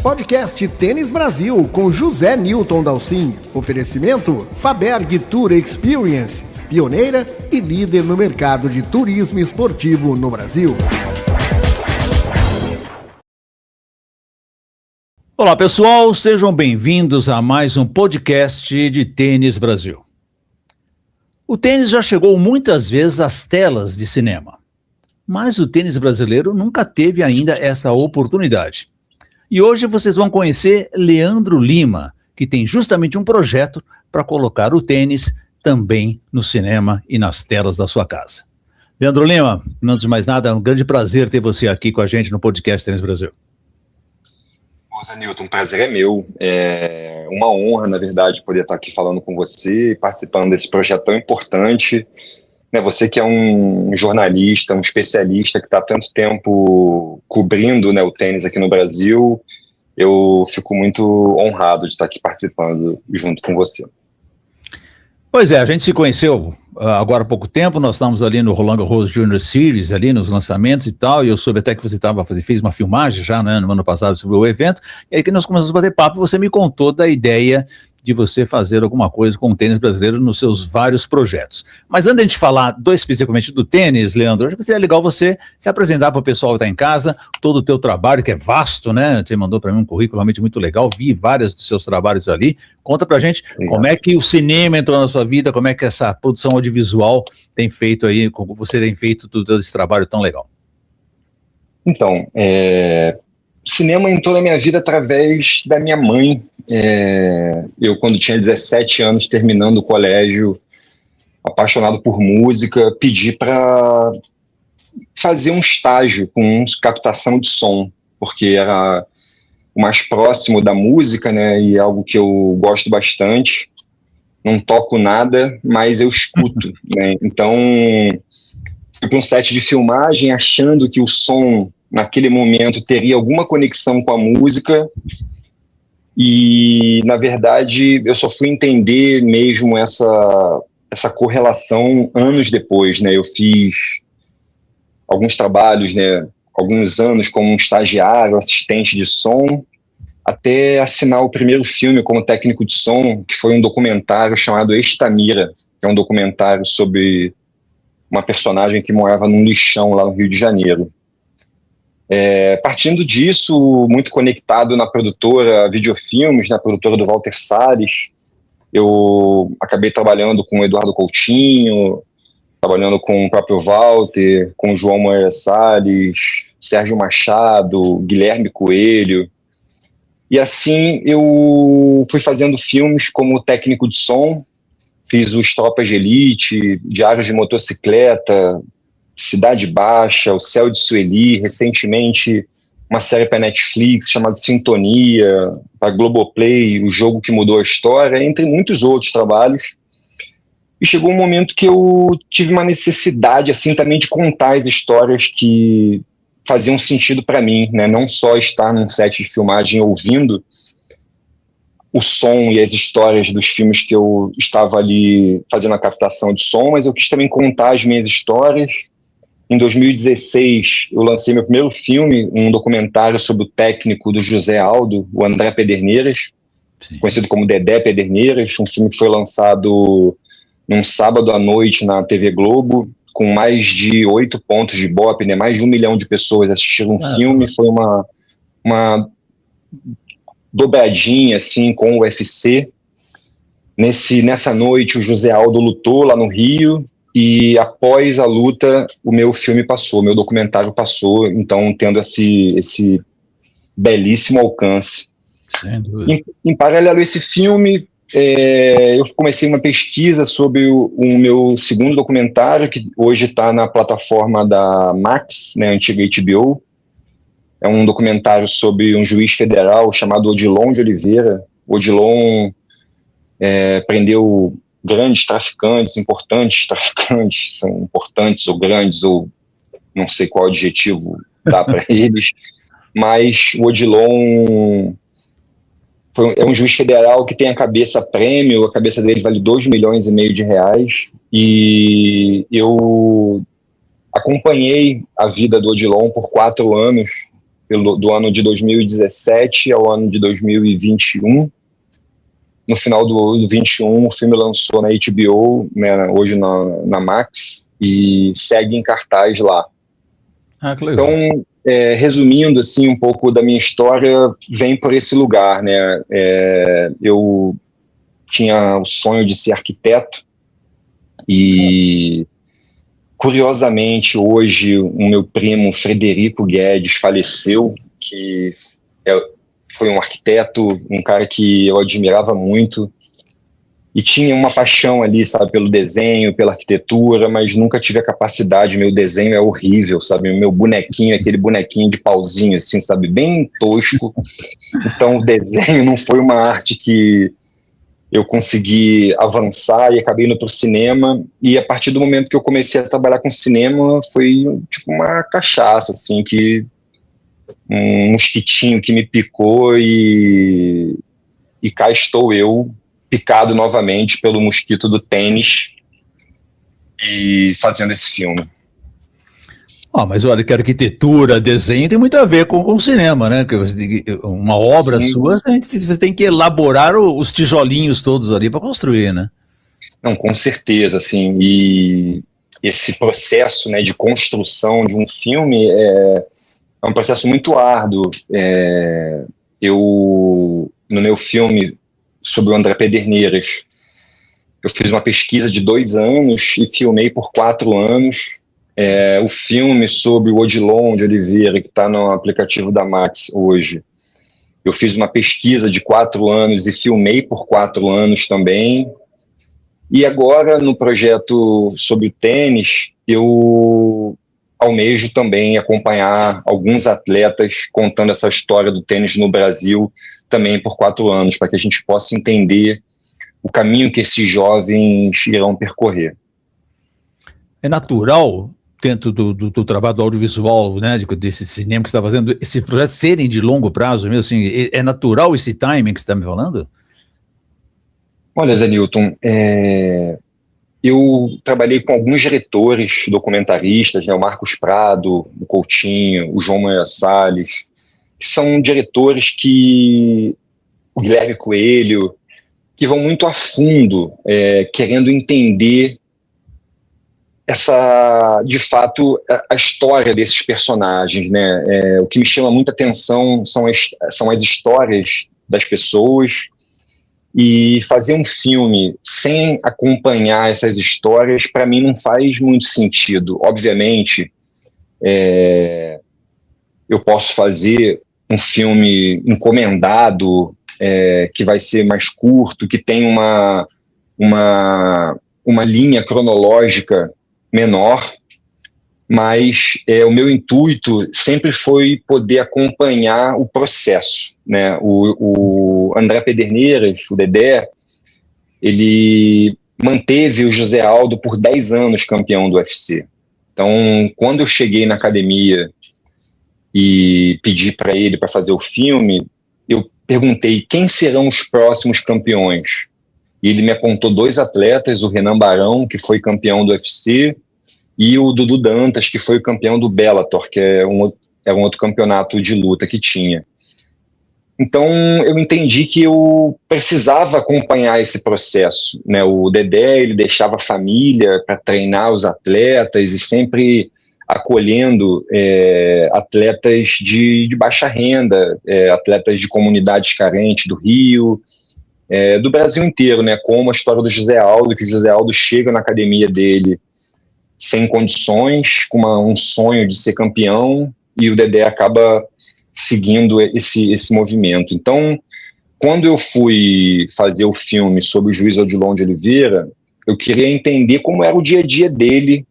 Podcast Tênis Brasil com José Newton Dalcin. Oferecimento Faberg Tour Experience, pioneira e líder no mercado de turismo esportivo no Brasil. Olá pessoal, sejam bem-vindos a mais um podcast de Tênis Brasil. O tênis já chegou muitas vezes às telas de cinema, mas o tênis brasileiro nunca teve ainda essa oportunidade. E hoje vocês vão conhecer Leandro Lima, que tem justamente um projeto para colocar o tênis também no cinema e nas telas da sua casa. Leandro Lima, antes de mais nada, é um grande prazer ter você aqui com a gente no podcast Tênis Brasil. Zé Newton, o prazer é meu. É uma honra, na verdade, poder estar aqui falando com você, participando desse projeto tão importante. Você que é um jornalista, um especialista que está há tanto tempo cobrindo, o tênis aqui no Brasil, eu fico muito honrado de estar aqui participando junto com você. Pois é, a gente se conheceu agora há pouco tempo, nós estávamos ali no Roland Garros Junior Series, ali nos lançamentos e tal, e eu soube até que você fez uma filmagem já, no ano passado sobre o evento, e aí que nós começamos a bater papo, você me contou da ideia de você fazer alguma coisa com o tênis brasileiro nos seus vários projetos. Mas antes de a gente falar especificamente do tênis, Leandro, acho que seria legal você se apresentar para o pessoal que está em casa, todo o teu trabalho, que é vasto, né? Você mandou para mim um currículo realmente muito legal, vi vários dos seus trabalhos ali. Conta para a gente como é que o cinema entrou na sua vida, como é que essa produção audiovisual tem feito aí, como você tem feito todo esse trabalho tão legal. Então, cinema entrou na minha vida através da minha mãe. Eu, quando tinha 17 anos, terminando o colégio, apaixonado por música, pedi para fazer um estágio com captação de som, porque era o mais próximo da música, e algo que eu gosto bastante. Não toco nada, mas eu escuto. Então, fui para um set de filmagem achando que o som naquele momento teria alguma conexão com a música e, na verdade, eu só fui entender mesmo essa correlação anos depois, Eu fiz alguns trabalhos, alguns anos como um estagiário, assistente de som, até assinar o primeiro filme como técnico de som, que foi um documentário chamado Estamira, que é um documentário sobre uma personagem que morava num lixão lá no Rio de Janeiro. Partindo disso, muito conectado na produtora Videofilmes, na produtora do Walter Salles, eu acabei trabalhando com o Eduardo Coutinho, trabalhando com o próprio Walter, com o João Moreira Salles, Sérgio Machado, Guilherme Coelho. E assim eu fui fazendo filmes como técnico de som, fiz os Tropas de Elite, Diários de Motocicleta, Cidade Baixa, O Céu de Sueli, recentemente uma série para Netflix chamada Sintonia, para Globoplay, O Jogo que Mudou a História, entre muitos outros trabalhos. E chegou um momento que eu tive uma necessidade assim também de contar as histórias que faziam sentido para mim, não só estar num set de filmagem ouvindo o som e as histórias dos filmes que eu estava ali fazendo a captação de som, mas eu quis também contar as minhas histórias. Em 2016, eu lancei meu primeiro filme, um documentário sobre o técnico do José Aldo, o André Pederneiras, conhecido como Dedé Pederneiras, um filme que foi lançado num sábado à noite na TV Globo, com mais de 8 pontos de Ibope, mais de 1 milhão de pessoas assistiram o filme. Foi uma dobradinha assim, com o UFC. Nessa noite, o José Aldo lutou lá no Rio, e após a luta, o meu filme passou, meu documentário passou, então tendo esse belíssimo alcance. Em paralelo a esse filme, eu comecei uma pesquisa sobre o meu segundo documentário, que hoje está na plataforma da Max, antiga HBO. É um documentário sobre um juiz federal chamado Odilon de Oliveira. Odilon prendeu grandes traficantes, importantes traficantes, são importantes ou grandes, ou não sei qual adjetivo dá para eles, mas o Odilon é um juiz federal que tem a cabeça prêmio, a cabeça dele vale 2,5 milhões de reais, e eu acompanhei a vida do Odilon por 4 anos, do ano de 2017 ao ano de 2021. No final do 21, o filme lançou na HBO, né, hoje na Max, e segue em cartaz lá. Ah, que legal. Então, resumindo assim um pouco da minha história, vem por esse lugar, né? Eu tinha o sonho de ser arquiteto e, curiosamente, hoje o meu primo Frederico Guedes faleceu, que foi um arquiteto, um cara que eu admirava muito e tinha uma paixão ali, sabe, pelo desenho, pela arquitetura, mas nunca tive a capacidade. Meu desenho é horrível, sabe, o meu bonequinho, aquele bonequinho de pauzinho, assim, sabe, bem tosco. Então o desenho não foi uma arte que eu consegui avançar e acabei indo para o cinema, e a partir do momento que eu comecei a trabalhar com cinema, foi tipo uma cachaça, assim, um mosquitinho que me picou e cá estou eu, picado novamente pelo mosquito do tênis e fazendo esse filme. Mas olha, que arquitetura, desenho tem muito a ver com cinema, né? Uma obra Sim. sua, você tem que elaborar os tijolinhos todos ali para construir, né? Não, com certeza, assim, e esse processo, né, de construção de um filme é um processo muito árduo. No meu filme sobre o André Pederneiras, eu fiz uma pesquisa de 2 anos e filmei por 4 anos. O filme sobre o Odilon de Oliveira, que está no aplicativo da Max hoje, eu fiz uma pesquisa de 4 anos e filmei por 4 anos também. E agora, no projeto sobre o tênis, eu almejo também acompanhar alguns atletas contando essa história do tênis no Brasil também por 4 anos, para que a gente possa entender o caminho que esses jovens irão percorrer. É natural, dentro do trabalho do audiovisual, né, desse cinema que você está fazendo, esses projetos serem de longo prazo mesmo, assim, é natural esse timing que você está me falando? Olha, Zé Newton, eu trabalhei com alguns diretores documentaristas, né, o Marcos Prado, o Coutinho, o João Moreira Salles, que são diretores o Guilherme Coelho, que vão muito a fundo, querendo entender de fato, a história desses personagens, né? O que me chama muita atenção são as histórias das pessoas, e fazer um filme sem acompanhar essas histórias, para mim, não faz muito sentido. Obviamente, eu posso fazer um filme encomendado, que vai ser mais curto, que tem uma linha cronológica menor, mas o meu intuito sempre foi poder acompanhar o processo, né? O André Pederneiras, o Dedé, ele manteve o José Aldo por 10 anos campeão do UFC. Então, quando eu cheguei na academia e pedi para ele para fazer o filme, eu perguntei quem serão os próximos campeões. E ele me apontou 2 atletas, o Renan Barão, que foi campeão do UFC, e o Dudu Dantas, que foi o campeão do Bellator, que é um outro campeonato de luta que tinha. Então, eu entendi que eu precisava acompanhar esse processo, né? O Dedé, ele deixava a família para treinar os atletas e sempre acolhendo atletas de baixa renda, atletas de comunidades carentes do Rio, do Brasil inteiro, né? Como a história do José Aldo, que o José Aldo chega na academia dele sem condições, com um sonho de ser campeão, e o Dedé acaba seguindo esse movimento. Então, quando eu fui fazer o filme sobre o juiz Odilon de Oliveira, eu queria entender como era o dia a dia dele,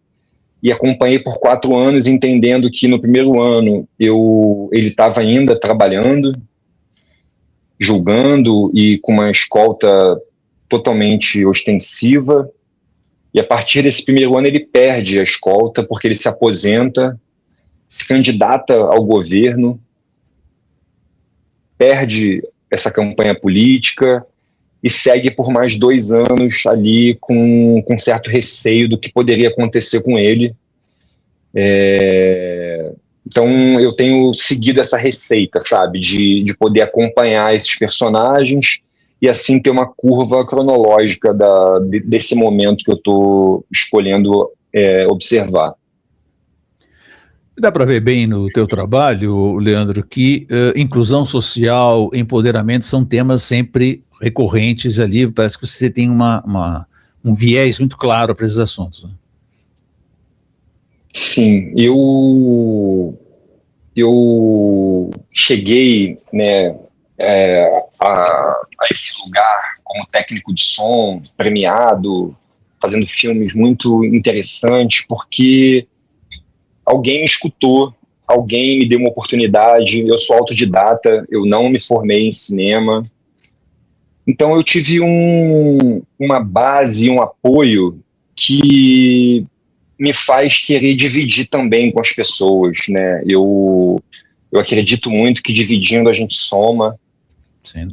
e acompanhei por 4 anos, entendendo que no primeiro ano ele estava ainda trabalhando, julgando e com uma escolta totalmente ostensiva. E a partir desse primeiro ano ele perde a escolta, porque ele se aposenta, se candidata ao governo, perde essa campanha política e segue por mais 2 anos ali com certo receio do que poderia acontecer com ele. Então eu tenho seguido essa receita, sabe, de poder acompanhar esses personagens e assim ter uma curva cronológica desse momento que eu estou escolhendo observar. Dá para ver bem no teu trabalho, Leandro, que inclusão social, empoderamento são temas sempre recorrentes ali. Parece que você tem um viés muito claro para esses assuntos. Né? Sim, eu cheguei, né, a esse lugar como técnico de som, premiado, fazendo filmes muito interessantes, porque alguém me escutou, alguém me deu uma oportunidade. Eu sou autodidata, eu não me formei em cinema. Então eu tive uma base, um apoio que me faz querer dividir também com as pessoas, né? Eu acredito muito que dividindo a gente soma.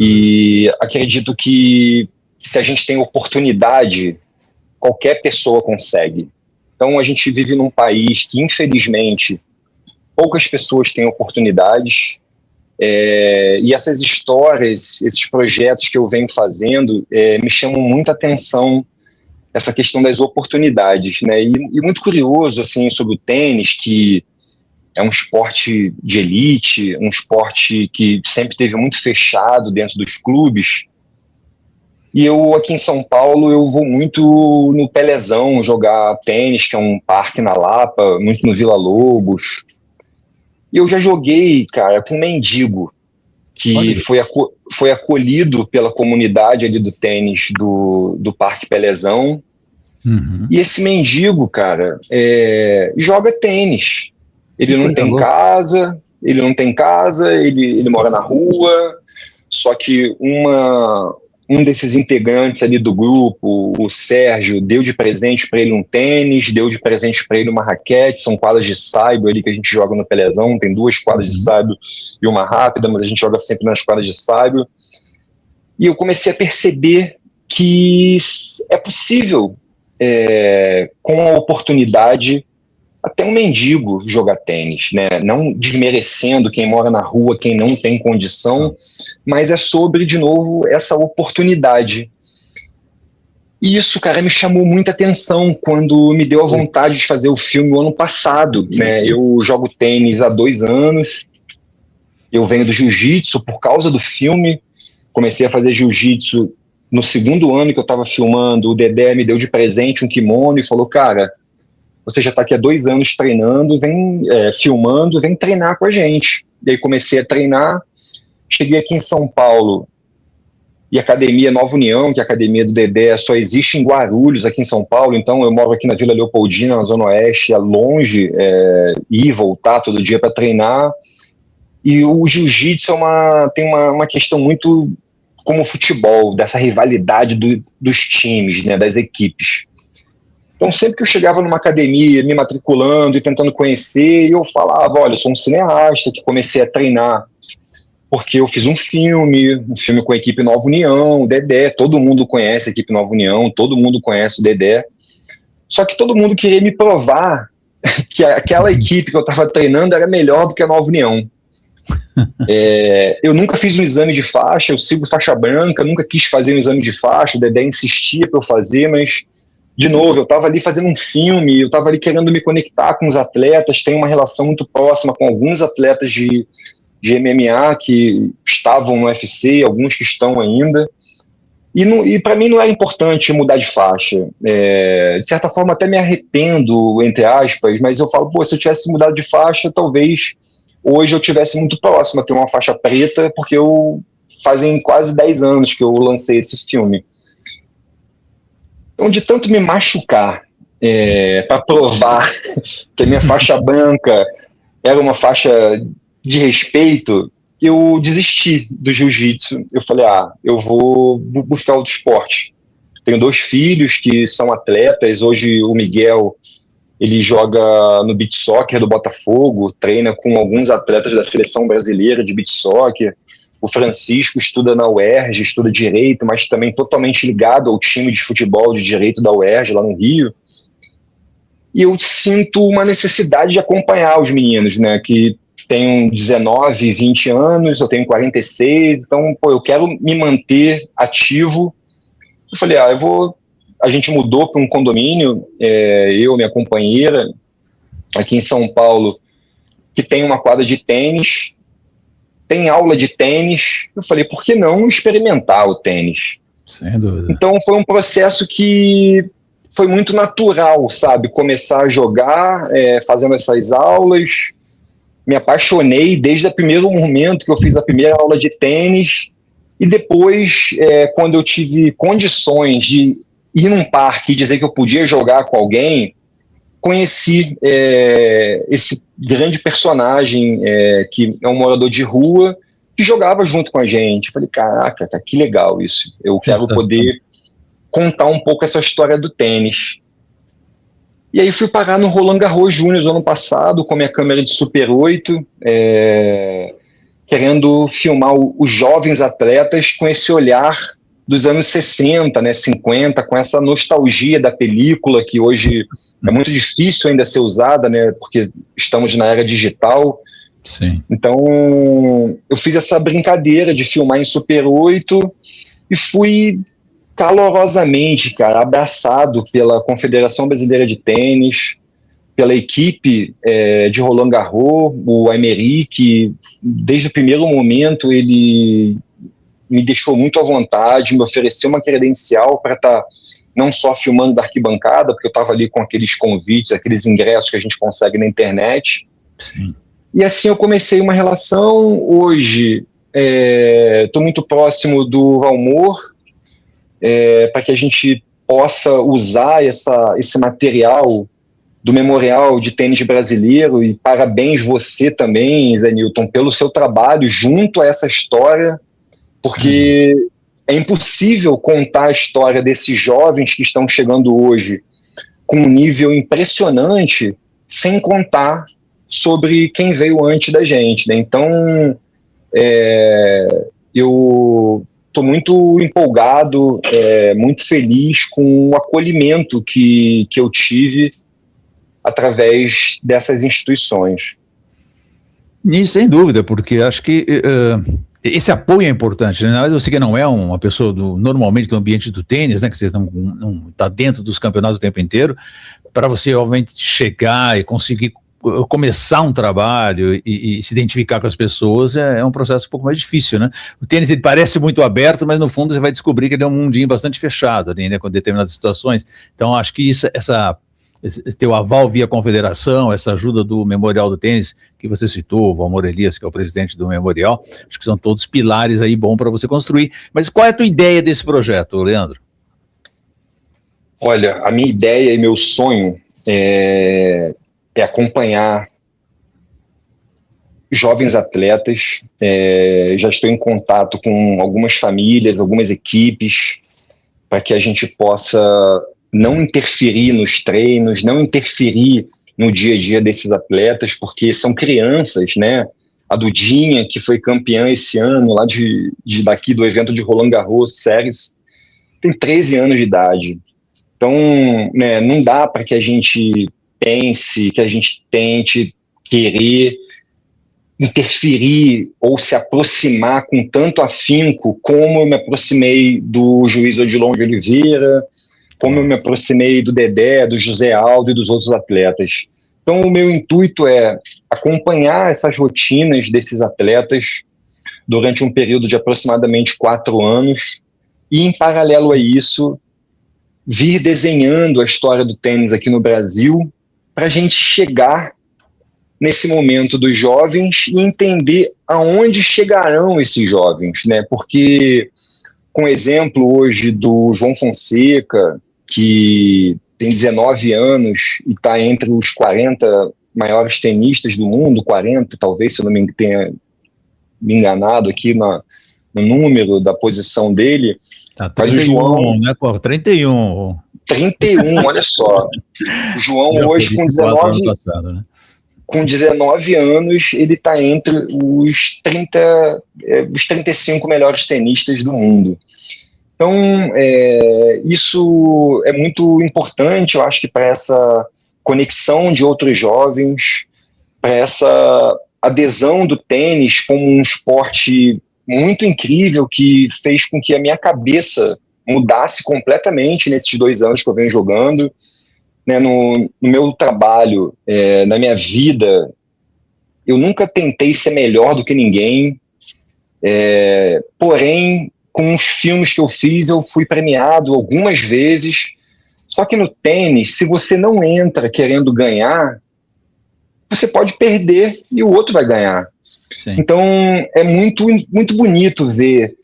E acredito que se a gente tem oportunidade, qualquer pessoa consegue. Então a gente vive num país que, infelizmente, poucas pessoas têm oportunidades, e essas histórias, esses projetos que eu venho fazendo, me chamam muita atenção, essa questão das oportunidades, né? E muito curioso assim, sobre o tênis, que é um esporte de elite, um esporte que sempre teve muito fechado dentro dos clubes. E eu, aqui em São Paulo, eu vou muito no Pelezão jogar tênis, que é um parque na Lapa, muito no Vila Lobos. E eu já joguei, cara, com um mendigo, que foi acolhido pela comunidade ali do tênis do Parque Pelezão. Uhum. E esse mendigo, cara, joga tênis. Ele não tem casa, ele mora na rua, só que um desses integrantes ali do grupo, o Sérgio, deu de presente para ele um tênis, deu de presente para ele uma raquete, são quadras de saibro ali que a gente joga no Pelezão, tem 2 quadras de saibro e uma rápida, mas a gente joga sempre nas quadras de saibro. E eu comecei a perceber que é possível, com a oportunidade, até um mendigo jogar tênis, né? Não desmerecendo quem mora na rua, quem não tem condição, mas é sobre, de novo, essa oportunidade. E isso, cara, me chamou muita atenção quando me deu a vontade de fazer o filme o ano passado, né? Eu jogo tênis há 2 anos, eu venho do jiu-jitsu por causa do filme, comecei a fazer jiu-jitsu no 2º ano que eu estava filmando. O Dedé me deu de presente um kimono e falou, cara, você já está aqui há 2 anos treinando, filmando, vem treinar com a gente. E aí comecei a treinar, cheguei aqui em São Paulo, e a academia Nova União, que é a academia do Dedé, só existe em Guarulhos, aqui em São Paulo. Então eu moro aqui na Vila Leopoldina, na Zona Oeste, é longe ir e voltar todo dia para treinar. E o jiu-jitsu tem uma questão muito como o futebol, dessa rivalidade dos times, né, das equipes. Então, sempre que eu chegava numa academia, me matriculando e tentando conhecer, eu falava, olha, eu sou um cineasta que comecei a treinar porque eu fiz um filme com a equipe Nova União, o Dedé, todo mundo conhece a equipe Nova União, todo mundo conhece o Dedé, só que todo mundo queria me provar que aquela equipe que eu estava treinando era melhor do que a Nova União. Eu nunca fiz um exame de faixa, eu sigo faixa branca, nunca quis fazer um exame de faixa, o Dedé insistia para eu fazer, mas de novo, eu estava ali fazendo um filme, eu estava ali querendo me conectar com os atletas, tenho uma relação muito próxima com alguns atletas de MMA que estavam no UFC, alguns que estão ainda, e para mim não era importante mudar de faixa. De certa forma até me arrependo, entre aspas, mas eu falo, se eu tivesse mudado de faixa, talvez hoje eu tivesse muito próximo a ter uma faixa preta, porque fazem quase 10 anos que eu lancei esse filme. Então, de tanto me machucar para provar que a minha faixa branca era uma faixa de respeito, eu desisti do jiu-jitsu. Eu falei, eu vou buscar outro esporte. Tenho 2 filhos que são atletas. Hoje o Miguel, ele joga no beach soccer do Botafogo, treina com alguns atletas da seleção brasileira de beach soccer. O Francisco estuda na UERJ, estuda Direito, mas também totalmente ligado ao time de futebol de Direito da UERJ, lá no Rio. e eu sinto uma necessidade de acompanhar os meninos, né, que tenho 19, 20 anos, eu tenho 46, então, eu quero me manter ativo. Eu falei, a gente mudou para um condomínio, eu, minha companheira, aqui em São Paulo, que tem uma quadra de tênis, tem aula de tênis. Eu falei, por que não experimentar o tênis? Sem dúvida. Então foi um processo que foi muito natural, sabe? Começar a jogar, fazendo essas aulas. Me apaixonei desde o primeiro momento que eu fiz a primeira aula de tênis. E depois, quando eu tive condições de ir num parque e dizer que eu podia jogar com alguém, conheci esse grande personagem que é um morador de rua que jogava junto com a gente. Falei, caraca, cara, que legal isso. Eu quero poder contar um pouco essa história do tênis. E aí fui parar no Roland Garros Júnior ano passado com a minha câmera de Super 8, querendo filmar os jovens atletas com esse olhar dos anos 60, né, 50, com essa nostalgia da película, que hoje é muito difícil ainda ser usada, né, porque estamos na era digital. Sim. Então, eu fiz essa brincadeira de filmar em Super 8 e fui calorosamente, cara, abraçado pela Confederação Brasileira de Tênis, pela equipe de Roland Garros, o Aymeric. Desde o primeiro momento ele me deixou muito à vontade, me ofereceu uma credencial para estar não só filmando da arquibancada, porque eu estava ali com aqueles convites, aqueles ingressos que a gente consegue na internet. Sim. E assim eu comecei uma relação. Hoje estou muito próximo do Valmor, para que a gente possa usar esse material do Memorial de Tênis Brasileiro. E parabéns você também, Zé Nilton, pelo seu trabalho junto a essa história, porque é impossível contar a história desses jovens que estão chegando hoje com um nível impressionante sem contar sobre quem veio antes da gente, né? Então, eu estou muito empolgado, muito feliz com o acolhimento que eu tive através dessas instituições. E sem dúvida, porque acho que esse apoio é importante, né? Mas você que não é uma pessoa normalmente do ambiente do tênis, né, que você não está dentro dos campeonatos o tempo inteiro, para você, obviamente, chegar e conseguir começar um trabalho e se identificar com as pessoas é um processo um pouco mais difícil, né? O tênis ele parece muito aberto, mas no fundo você vai descobrir que ele é um mundinho bastante fechado ali, né, com determinadas situações. Então acho que esse teu aval via confederação, essa ajuda do Memorial do Tênis, que você citou, o Valmor Elias, que é o presidente do Memorial, acho que são todos pilares aí bom para você construir. Mas qual é a tua ideia desse projeto, Leandro? Olha, a minha ideia e meu sonho é acompanhar jovens atletas. Já estou em contato com algumas famílias, algumas equipes, para que a gente possa não interferir nos treinos, não interferir no dia a dia desses atletas, porque são crianças, né? A Dudinha, que foi campeã esse ano, lá daqui do evento de Roland Garros Series, tem 13 anos de idade. Então, né, não dá para que a gente pense, que a gente tente querer interferir ou se aproximar com tanto afinco como eu me aproximei do juiz Odilon de Oliveira, como eu me aproximei do Dedé, do José Aldo e dos outros atletas. Então, o meu intuito é acompanhar essas rotinas desses atletas durante um período de aproximadamente 4 anos e, em paralelo a isso, vir desenhando a história do tênis aqui no Brasil para a gente chegar nesse momento dos jovens e entender aonde chegarão esses jovens, né? Porque, com o exemplo hoje do João Fonseca, que tem 19 anos e está entre os 40 maiores tenistas do mundo, 40 talvez, se eu não tenha me enganado aqui no número da posição dele. Tá, 31, mas o João, né, 31, olha só. O João hoje com 19, passado, né? Com 19 anos, ele está entre os 35 melhores tenistas do mundo. Então, isso é muito importante, eu acho que para essa conexão de outros jovens, para essa adesão do tênis como um esporte muito incrível que fez com que a minha cabeça mudasse completamente nesses 2 anos que eu venho jogando, né, no meu trabalho, na minha vida. Eu nunca tentei ser melhor do que ninguém, porém, com os filmes que eu fiz, eu fui premiado algumas vezes. Só que no tênis, se você não entra querendo ganhar, você pode perder e o outro vai ganhar. Sim. Então, é muito, muito bonito ver,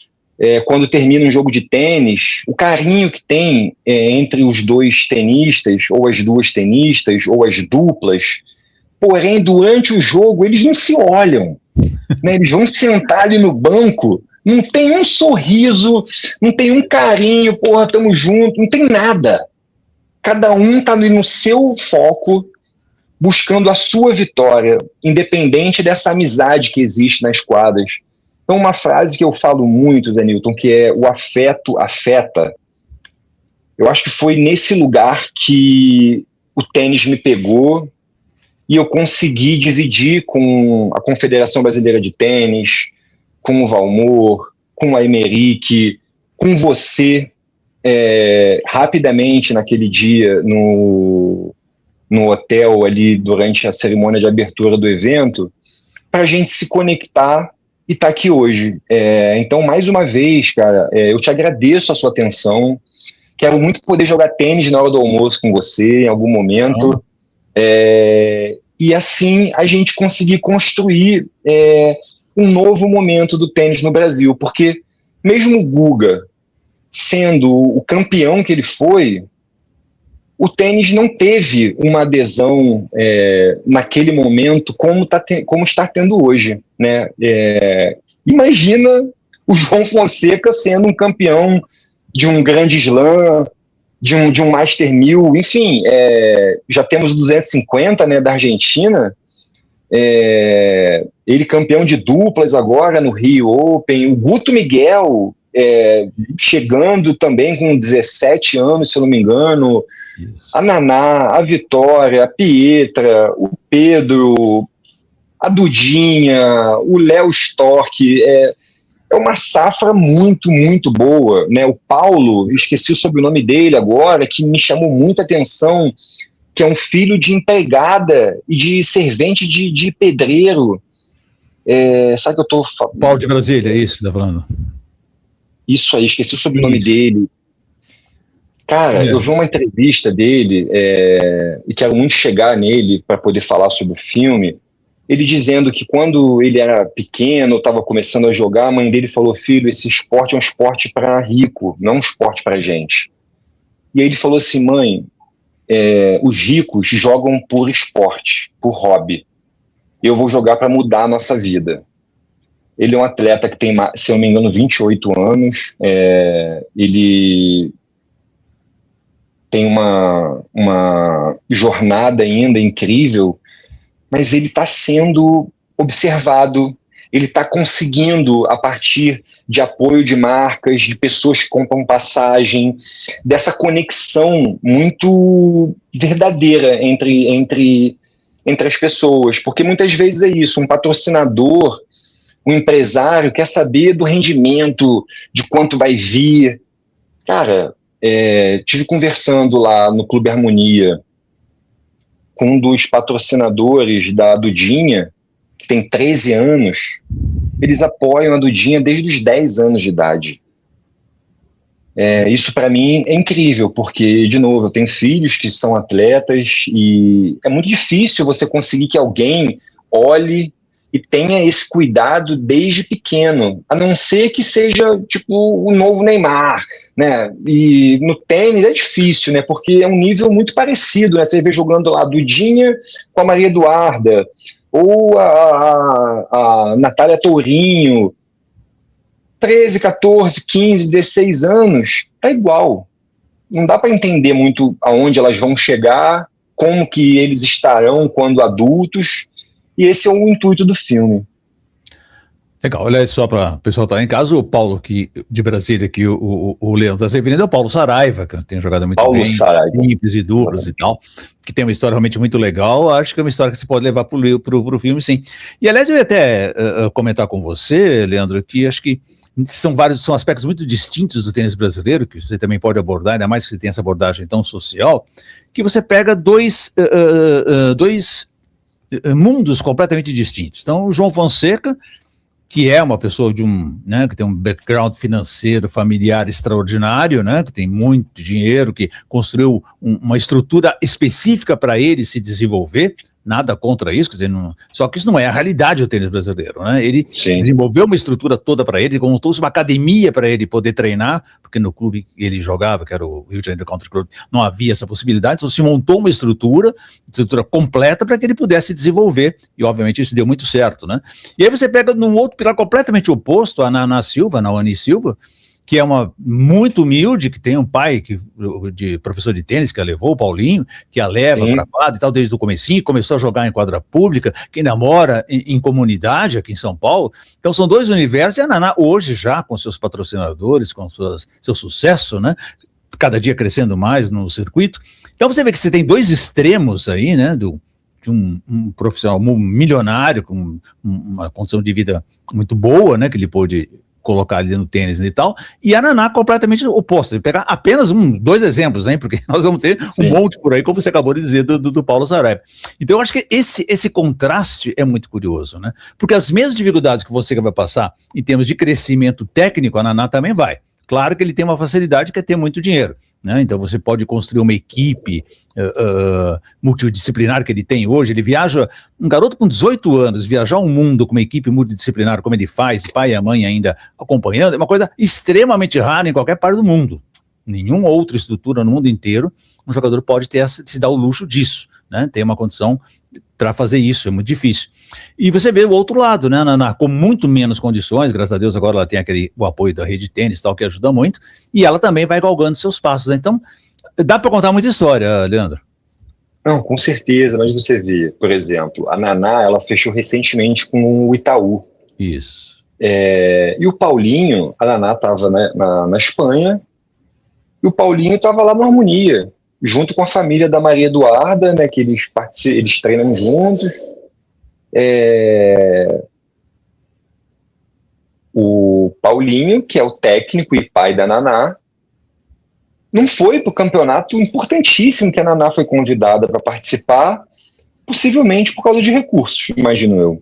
quando termina um jogo de tênis, o carinho que tem entre os dois tenistas, ou as duas tenistas, ou as duplas. Porém, durante o jogo, eles não se olham, né? Eles vão sentar ali no banco, não tem um sorriso, não tem um carinho, porra, tamo junto, não tem nada. Cada um tá ali no seu foco, buscando a sua vitória, independente dessa amizade que existe nas quadras. Então, uma frase que eu falo muito, Zé Newton, que é: o afeto afeta. Eu acho que foi nesse lugar que o tênis me pegou e eu consegui dividir com a Confederação Brasileira de Tênis, com o Valmor, com a Emerick, com você, rapidamente naquele dia no hotel ali durante a cerimônia de abertura do evento, para a gente se conectar e estar aqui hoje. Então, mais uma vez, cara, eu te agradeço a sua atenção. Quero muito poder jogar tênis na hora do almoço com você em algum momento. E assim a gente conseguir construir um novo momento do tênis no Brasil, porque mesmo o Guga sendo o campeão que ele foi, o tênis não teve uma adesão naquele momento como está tendo hoje, né? Imagina o João Fonseca sendo um campeão de um grande slam, de um Master 1000, enfim, já temos o 250, né, da Argentina, ele campeão de duplas agora no Rio Open, o Guto Miguel chegando também com 17 anos, se eu não me engano, a Naná, a Vitória, a Pietra, o Pedro, a Dudinha, o Léo Stork, é uma safra muito, muito boa, né? O Paulo, esqueci o sobrenome dele agora, que me chamou muita atenção, que é um filho de empregada e de servente de pedreiro. Sabe que eu tô falando? Paulo de Brasília, é isso que você tá falando? Isso aí, esqueci o sobrenome dele. Cara, eu vi uma entrevista dele e quero muito chegar nele para poder falar sobre o filme. Ele dizendo que quando ele era pequeno, estava começando a jogar, a mãe dele falou: filho, esse esporte é um esporte para rico, não um esporte para gente. E aí ele falou assim: mãe, os ricos jogam por esporte, por hobby. Eu vou jogar para mudar a nossa vida. Ele é um atleta que tem, se eu não me engano, 28 anos. Ele tem uma jornada ainda incrível, mas ele está sendo observado, ele está conseguindo, a partir de apoio de marcas, de pessoas que compram passagem, dessa conexão muito verdadeira entre as pessoas, porque muitas vezes é isso, um patrocinador, um empresário quer saber do rendimento, de quanto vai vir. Cara, tive conversando lá no Clube Harmonia com um dos patrocinadores da Dudinha, que tem 13 anos, eles apoiam a Dudinha desde os 10 anos de idade. Isso para mim é incrível, porque, de novo, eu tenho filhos que são atletas e é muito difícil você conseguir que alguém olhe e tenha esse cuidado desde pequeno, a não ser que seja tipo o novo Neymar, né? E no tênis é difícil, né? Porque é um nível muito parecido, né? Você vê jogando lá a Dudinha com a Maria Eduarda, ou a Natália Tourinho, 13, 14, 15, 16 anos, tá igual. Não dá para entender muito aonde elas vão chegar, como que eles estarão quando adultos. E esse é o intuito do filme. Legal, olha só para o pessoal estar em casa, o Paulo de Brasília, que o Leandro está se referindo, é o Paulo Saraiva, que tem jogado muito Paulo bem, Saraiva. simples e duplas e tal, que tem uma história realmente muito legal. Acho que é uma história que você pode levar para o filme, sim. E aliás, eu ia até comentar com você, Leandro, que acho que são aspectos muito distintos do tênis brasileiro, que você também pode abordar, ainda mais que você tem essa abordagem tão social, que você pega dois mundos completamente distintos. Então, o João Fonseca, que é uma pessoa que tem um background financeiro, familiar extraordinário, né, que tem muito dinheiro, que construiu uma estrutura específica para ele se desenvolver, nada contra isso, quer dizer, só que isso não é a realidade do tênis brasileiro, né? Ele desenvolveu uma estrutura toda para ele, montou uma academia para ele poder treinar, porque no clube que ele jogava, que era o Rio de Janeiro Country Club, não havia essa possibilidade, então se montou uma estrutura completa para que ele pudesse desenvolver, e obviamente isso deu muito certo, né? E aí você pega num outro pilar completamente oposto, a Naná Silva, Naomi Silva, que é uma muito humilde, que tem um pai de professor de tênis, que a levou, o Paulinho, que a leva para a quadra e tal, desde o comecinho, começou a jogar em quadra pública, que ainda mora em comunidade aqui em São Paulo. Então são dois universos, e a Naná hoje já com seus patrocinadores, com seu sucesso, né, cada dia crescendo mais no circuito. Então você vê que você tem dois extremos aí, né, de um profissional milionário, com uma condição de vida muito boa, né, que ele pôde colocar ali no tênis e tal, e a Naná completamente oposta. Pegar apenas dois exemplos, hein, porque nós vamos ter um monte por aí, como você acabou de dizer, do Paulo Saraiva. Então eu acho que esse contraste é muito curioso, né, porque as mesmas dificuldades que você vai passar em termos de crescimento técnico, a Naná também vai. Claro que ele tem uma facilidade que é ter muito dinheiro, né? Então você pode construir uma equipe multidisciplinar que ele tem hoje. Ele viaja, um garoto com 18 anos, viajar o mundo com uma equipe multidisciplinar como ele faz, pai e a mãe ainda acompanhando, é uma coisa extremamente rara em qualquer parte do mundo. Nenhuma outra estrutura no mundo inteiro um jogador pode se dar o luxo disso, né? Tem uma condição para fazer isso, é muito difícil. E você vê o outro lado, né, Naná, com muito menos condições, graças a Deus agora ela tem o apoio da rede de tênis, tal, que ajuda muito, e ela também vai galgando seus passos, né? Então, dá para contar muita história, Leandro. Não, com certeza, mas você vê, por exemplo, a Naná, ela fechou recentemente com o Itaú. Isso. E o Paulinho, a Naná estava na Espanha, e o Paulinho estava lá no Harmonia, junto com a família da Maria Eduarda, né, que eles treinam juntos. O Paulinho, que é o técnico e pai da Naná, não foi para o campeonato importantíssimo que a Naná foi convidada para participar, possivelmente por causa de recursos, imagino eu.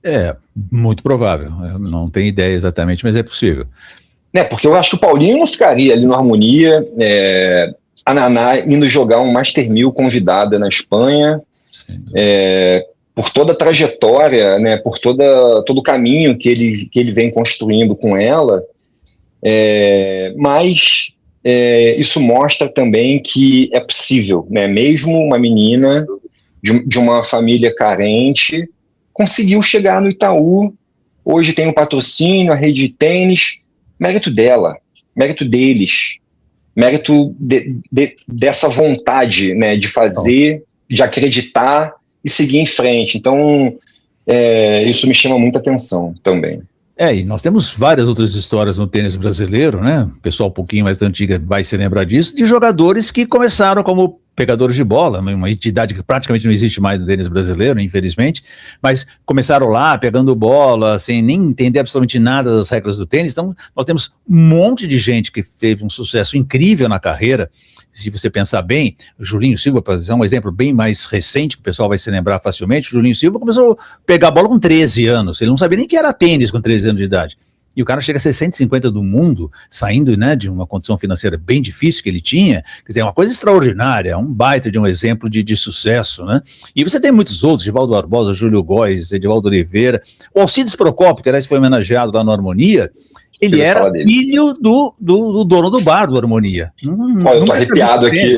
É, muito provável. Eu não tenho ideia exatamente, mas é possível. Porque eu acho que o Paulinho não ficaria ali no Harmonia, a Naná indo jogar um Master 1000 convidada na Espanha, por toda a trajetória, né, por todo o caminho que ele vem construindo com ela, mas isso mostra também que é possível, né, mesmo uma menina de uma família carente conseguiu chegar no Itaú, hoje tem um patrocínio, a rede de tênis, mérito dela, mérito deles, mérito dessa vontade, né, de fazer, de acreditar e seguir em frente. Então, isso me chama muita atenção também. E nós temos várias outras histórias no tênis brasileiro, né? O pessoal um pouquinho mais antiga vai se lembrar disso, de jogadores que começaram como pegadores de bola, uma entidade que praticamente não existe mais no tênis brasileiro, infelizmente, mas começaram lá pegando bola, sem nem entender absolutamente nada das regras do tênis. Então, nós temos um monte de gente que teve um sucesso incrível na carreira. Se você pensar bem, o Julinho Silva, para dizer um exemplo bem mais recente, que o pessoal vai se lembrar facilmente, o Julinho Silva começou a pegar a bola com 13 anos, ele não sabia nem que era tênis com 13 anos de idade. E o cara chega a ser 150 do mundo, saindo, né, de uma condição financeira bem difícil que ele tinha, quer dizer, é uma coisa extraordinária, um baita de um exemplo de sucesso, né? E você tem muitos outros, Givaldo Barbosa, Júlio Góes, Edivaldo Oliveira, o Alcides Procópio, que aliás foi homenageado lá no Harmonia, ele era filho do dono do bar do Harmonia. Olha, eu tô arrepiado aqui.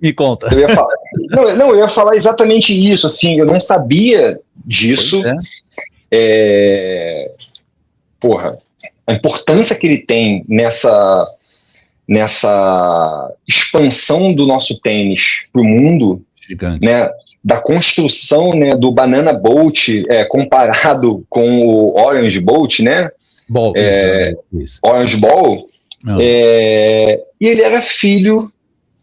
Me conta. Eu ia falar exatamente isso, assim, eu não sabia disso. A importância que ele tem nessa expansão do nosso tênis para o mundo, gigante, né? da construção, né, do Banana Boat comparado com o Orange Boat, né? Isso. Orange Ball. E ele era filho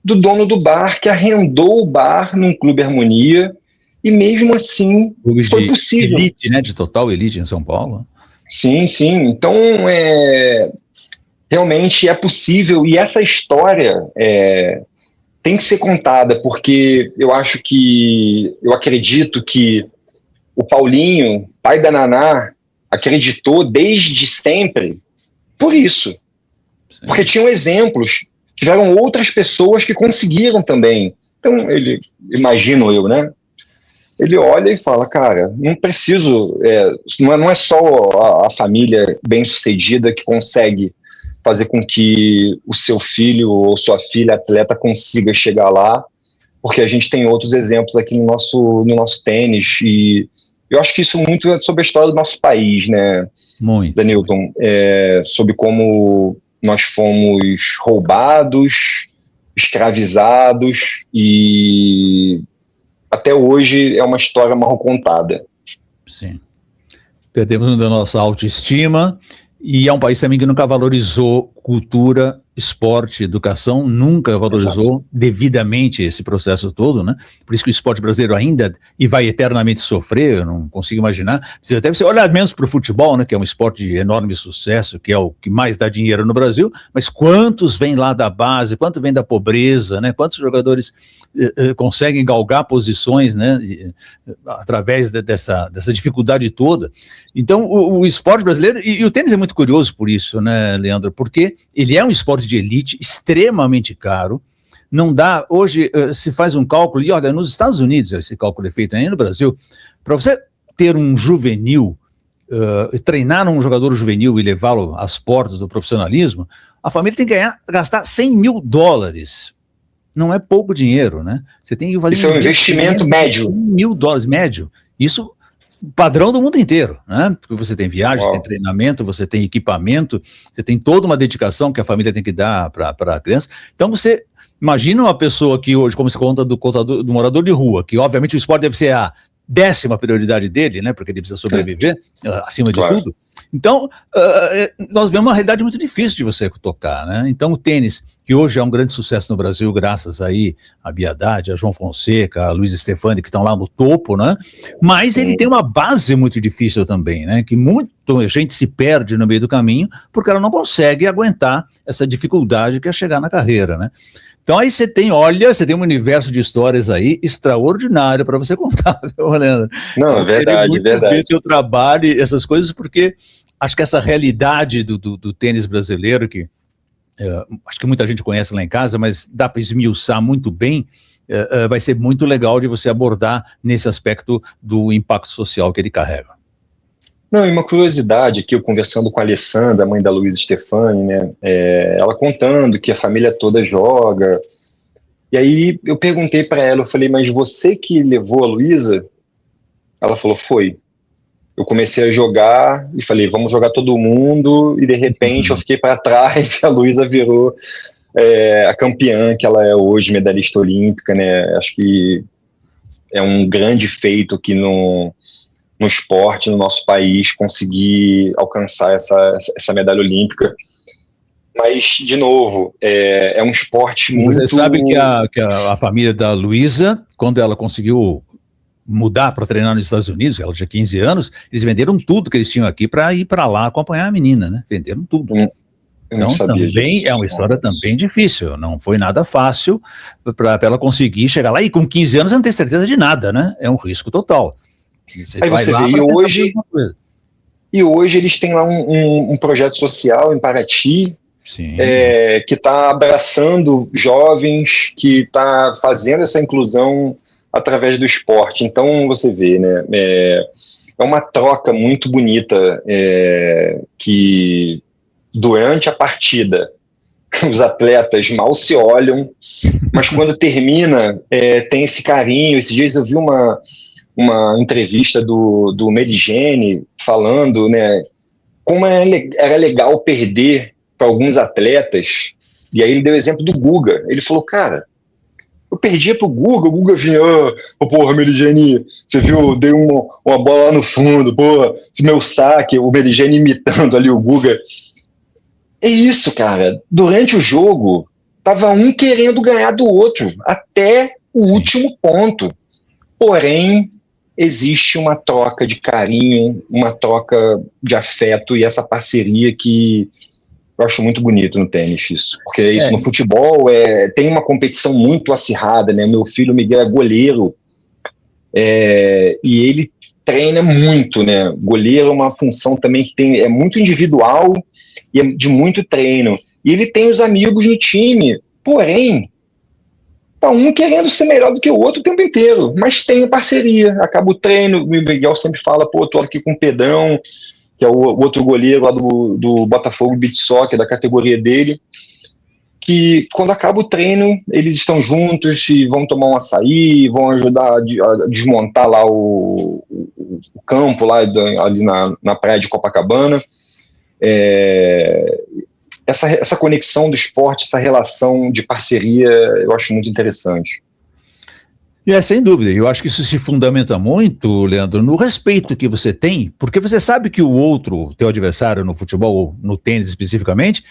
do dono do bar, que arrendou o bar num Clube Harmonia, e mesmo assim foi possível. Elite, né? De Total Elite em São Paulo. Sim, sim. Então, realmente é possível, e essa história tem que ser contada, porque eu acredito que o Paulinho, pai da Naná, acreditou desde sempre por isso. Sim. Porque tinham exemplos, tiveram outras pessoas que conseguiram também. Então, imagino eu, né? Ele olha e fala, cara, não preciso, não é só a família bem-sucedida que consegue fazer com que o seu filho ou sua filha atleta consiga chegar lá, porque a gente tem outros exemplos aqui no nosso tênis, e eu acho que isso muito é sobre a história do nosso país, né, muito, Denilton, sobre como nós fomos roubados, escravizados, e até hoje é uma história mal contada. Sim. Perdemos da nossa autoestima, e é um país também que nunca valorizou cultura, esporte, educação, nunca valorizou devidamente esse processo todo, né? Por isso que o esporte brasileiro ainda, e vai eternamente sofrer, eu não consigo imaginar. Precisa até você olhar menos para o futebol, né? Que é um esporte de enorme sucesso, que é o que mais dá dinheiro no Brasil, mas quantos vêm lá da base, quanto vem da pobreza, né? Quantos jogadores conseguem galgar posições, né? Através dessa dificuldade toda. Então, o esporte brasileiro, e o tênis é muito curioso por isso, né, Leandro? Porque ele é um esporte de elite, extremamente caro, não dá, hoje se faz um cálculo, e olha, nos Estados Unidos esse cálculo é feito, aí no Brasil, para você ter um juvenil, treinar um jogador juvenil e levá-lo às portas do profissionalismo, a família tem que gastar $100 mil, não é pouco dinheiro, né? Você tem que fazer isso é um investimento médio. $100 mil médio, isso padrão do mundo inteiro, né? Porque você tem viagens, tem treinamento, você tem equipamento, você tem toda uma dedicação que a família tem que dar para a criança. Então você imagina uma pessoa que hoje, como se conta do morador de rua, que obviamente o esporte deve ser a 10ª prioridade dele, né? Porque ele precisa sobreviver acima de tudo. Então, nós vemos uma realidade muito difícil de você tocar, né? Então, o tênis, que hoje é um grande sucesso no Brasil, graças aí a Bia Haddad, a João Fonseca, a Luiz Stefani, que estão lá no topo, né? Mas ele tem uma base muito difícil também, né? Que muita gente se perde no meio do caminho porque ela não consegue aguentar essa dificuldade que é chegar na carreira, né? Então aí você tem um universo de histórias aí extraordinário para você contar, viu, Leandro? Não, é verdade, muito ver teu trabalho e essas coisas, porque acho que essa realidade do tênis brasileiro, que acho que muita gente conhece lá em casa, mas dá para esmiuçar muito bem, vai ser muito legal de você abordar nesse aspecto do impacto social que ele carrega. Não, e uma curiosidade aqui, eu conversando com a Alessandra, a mãe da Luiz Stefani, né, ela contando que a família toda joga, e aí eu perguntei para ela, eu falei, mas você que levou a Luísa? Ela falou, foi. Eu comecei a jogar e falei, vamos jogar todo mundo, e de repente eu fiquei para trás, a Luísa virou a campeã que ela é hoje, medalhista olímpica, né, acho que é um grande feito aqui no esporte, no nosso país, conseguir alcançar essa medalha olímpica. Mas, de novo, é um esporte muito... Você sabe que a família da Luísa, quando ela conseguiu mudar para treinar nos Estados Unidos, ela tinha 15 anos, eles venderam tudo que eles tinham aqui para ir para lá acompanhar a menina, né? Venderam tudo. Então, também é uma história também difícil, não foi nada fácil para ela conseguir chegar lá, e com 15 anos não tem certeza de nada, né? É um risco total. Aí você vê, e hoje eles têm lá um projeto social em Paraty, que está abraçando jovens, que está fazendo essa inclusão através do esporte. Então você vê, né, é uma troca muito bonita, que durante a partida os atletas mal se olham, mas quando termina tem esse carinho. Esses dias eu vi uma entrevista do Meligeni falando, né, como era legal perder para alguns atletas, e aí ele deu o exemplo do Guga. Ele falou, cara, eu perdia pro Guga, o Guga vinha, porra, Meligeni, você viu, dei uma bola lá no fundo, porra, esse meu saque, o Meligeni imitando ali o Guga. É isso, cara, durante o jogo, tava um querendo ganhar do outro, até o último ponto. Porém, existe uma troca de carinho, uma troca de afeto e essa parceria que eu acho muito bonito no tênis, isso. Porque isso no futebol tem uma competição muito acirrada, né? Meu filho Miguel é goleiro e ele treina muito, né? Goleiro é uma função também que é muito individual e é de muito treino. E ele tem os amigos no time, porém, tá um querendo ser melhor do que o outro o tempo inteiro, mas tem parceria, acaba o treino, o Miguel sempre fala, pô, tô aqui com o Pedrão, que é o outro goleiro lá do Botafogo Beach Soccer, da categoria dele, que quando acaba o treino, eles estão juntos e vão tomar um açaí, vão ajudar a desmontar lá o campo lá ali na praia de Copacabana. Essa conexão do esporte, essa relação de parceria, eu acho muito interessante. Sem dúvida, eu acho que isso se fundamenta muito, Leandro, no respeito que você tem, porque você sabe que o outro, teu adversário no futebol, no tênis especificamente,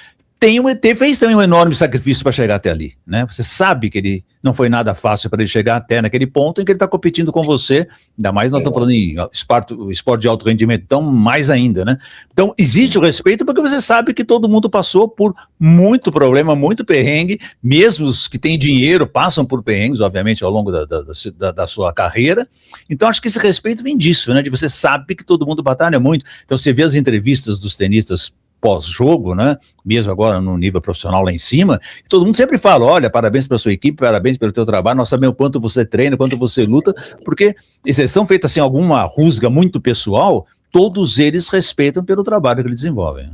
fez também um enorme sacrifício para chegar até ali, né? Você sabe que ele não foi nada fácil para ele chegar até naquele ponto em que ele está competindo com você, ainda mais nós estamos falando em esporte de alto rendimento, então mais ainda, né? Então existe o respeito porque você sabe que todo mundo passou por muito problema, muito perrengue, mesmo os que têm dinheiro passam por perrengues, obviamente, ao longo da sua carreira. Então acho que esse respeito vem disso, né? De você sabe que todo mundo batalha muito. Então você vê as entrevistas dos tenistas pós-jogo, né, mesmo agora no nível profissional lá em cima, todo mundo sempre fala, olha, parabéns para sua equipe, parabéns pelo teu trabalho, nós sabemos o quanto você treina, quanto você luta, porque exceção feita assim, alguma rusga muito pessoal, todos eles respeitam pelo trabalho que eles desenvolvem.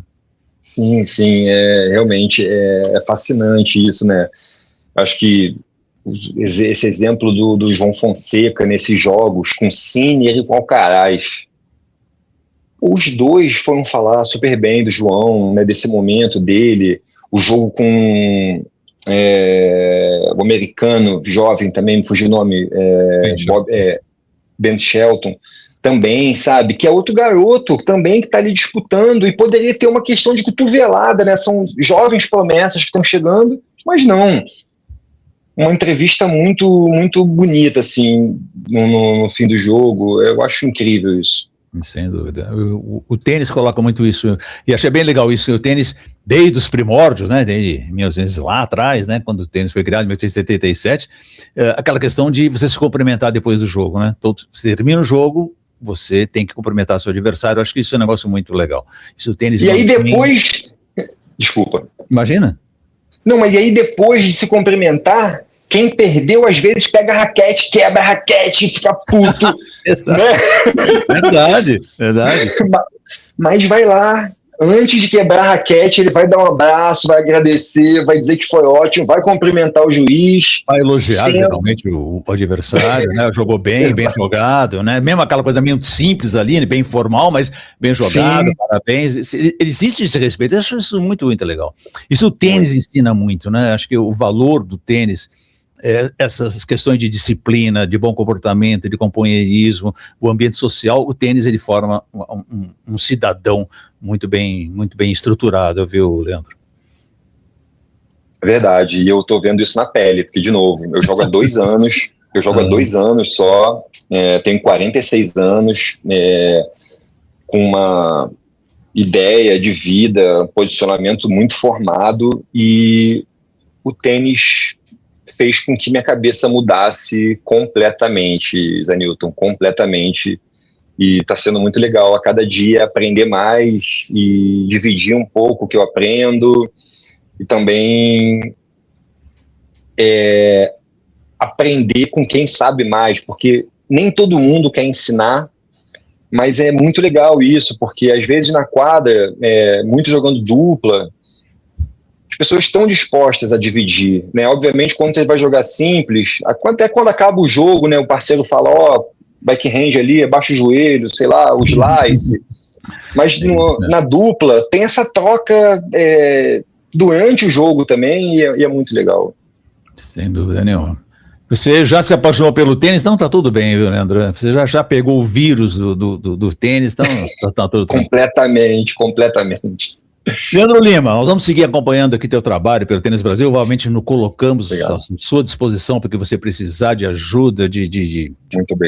Sim, realmente é fascinante isso, né, acho que esse exemplo do João Fonseca nesses jogos, com Sinner e com Alcaraz, os dois foram falar super bem do João, né, desse momento dele, o jogo com o americano jovem também, me fugiu o nome, Ben Shelton, também, sabe, que é outro garoto também que está ali disputando e poderia ter uma questão de cotovelada, né, são jovens promessas que estão chegando, mas não. Uma entrevista muito, muito bonita, assim, no fim do jogo, eu acho incrível isso. Sem dúvida. O tênis coloca muito isso, e achei bem legal isso, o tênis, desde os primórdios, né, desde 1900 lá atrás, né, quando o tênis foi criado em 1877, aquela questão de você se cumprimentar depois do jogo, né, você termina o jogo, você tem que cumprimentar seu adversário, acho que isso é um negócio muito legal. Isso, o tênis e aí depois, desculpa. Imagina. Não, mas e aí depois de se cumprimentar, quem perdeu, às vezes, pega a raquete, quebra a raquete e fica puto. Né? Verdade. Mas vai lá, antes de quebrar a raquete, ele vai dar um abraço, vai agradecer, vai dizer que foi ótimo, vai cumprimentar o juiz. Vai elogiar, geralmente, o adversário, né? Jogou bem, bem jogado, né? Mesmo aquela coisa meio simples ali, bem informal, mas bem jogado, sim. Parabéns. Existe esse respeito, eu acho isso muito, muito legal. Isso o tênis ensina muito, né? Acho que o valor do tênis, essas questões de disciplina, de bom comportamento, de companheirismo, o ambiente social, o tênis ele forma um cidadão muito bem estruturado, viu, Leandro? É verdade, e eu tô vendo isso na pele, porque, de novo, eu jogo há 2 anos, há 2 anos só, tenho 46 anos, com uma ideia de vida, posicionamento muito formado, e o tênis fez com que minha cabeça mudasse completamente, Zé Newton, completamente, e está sendo muito legal a cada dia aprender mais e dividir um pouco o que eu aprendo e também aprender com quem sabe mais, porque nem todo mundo quer ensinar, mas é muito legal isso, porque às vezes na quadra, muito jogando dupla, as pessoas estão dispostas a dividir, né? Obviamente, quando você vai jogar simples, até quando acaba o jogo, né, o parceiro fala, backhand ali, abaixa o joelho, sei lá, o slice. Mas na dupla, tem essa troca durante o jogo também, e é muito legal. Sem dúvida nenhuma. Você já se apaixonou pelo tênis, então tá tudo bem, viu, Leandro? Você já pegou o vírus do tênis, então tá tudo tranquilo. Completamente. Leandro Lima, nós vamos seguir acompanhando aqui teu trabalho pelo Tênis Brasil, obviamente nos colocamos à sua disposição para que você precisar de ajuda, de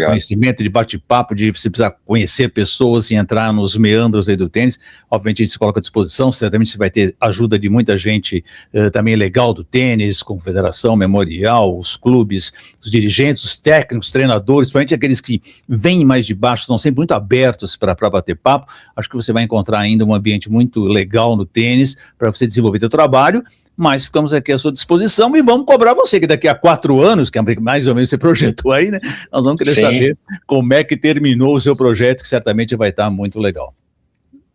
conhecimento, de bate-papo, de você precisar conhecer pessoas e entrar nos meandros aí do tênis, obviamente a gente se coloca à disposição, certamente você vai ter ajuda de muita gente também legal do tênis, confederação, memorial, os clubes, os dirigentes, os técnicos, treinadores, principalmente aqueles que vêm mais de baixo, estão sempre muito abertos para bater papo. Acho que você vai encontrar ainda um ambiente muito legal no tênis, para você desenvolver seu trabalho, mas ficamos aqui à sua disposição e vamos cobrar você, que daqui a 4 anos, que é mais ou menos você projetou aí, né? Nós vamos querer saber como é que terminou o seu projeto, que certamente vai estar muito legal.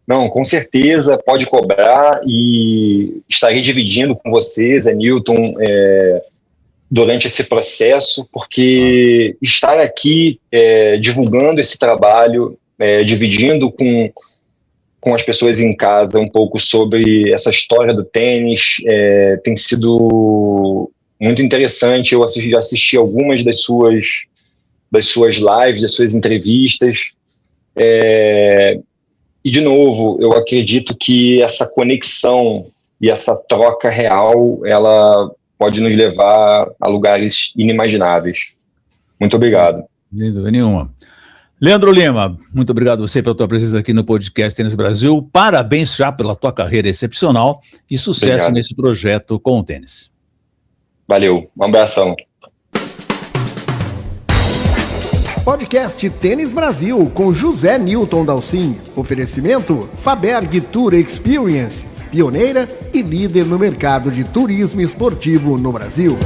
Não, com certeza, pode cobrar e estarei dividindo com você, Zé Newton, durante esse processo, porque estar aqui divulgando esse trabalho, dividindo com as pessoas em casa um pouco sobre essa história do tênis, tem sido muito interessante. Eu já assisti algumas das suas lives, das suas entrevistas, e de novo, eu acredito que essa conexão e essa troca real, ela pode nos levar a lugares inimagináveis. Muito obrigado. Sem dúvida nenhuma. Leandro Lima, muito obrigado a você pela tua presença aqui no podcast Tênis Brasil. Parabéns já pela tua carreira excepcional e sucesso nesse projeto com o tênis. Valeu, um abração. Podcast Tênis Brasil com José Newton Dalcin. Oferecimento Faberg Tour Experience, pioneira e líder no mercado de turismo esportivo no Brasil.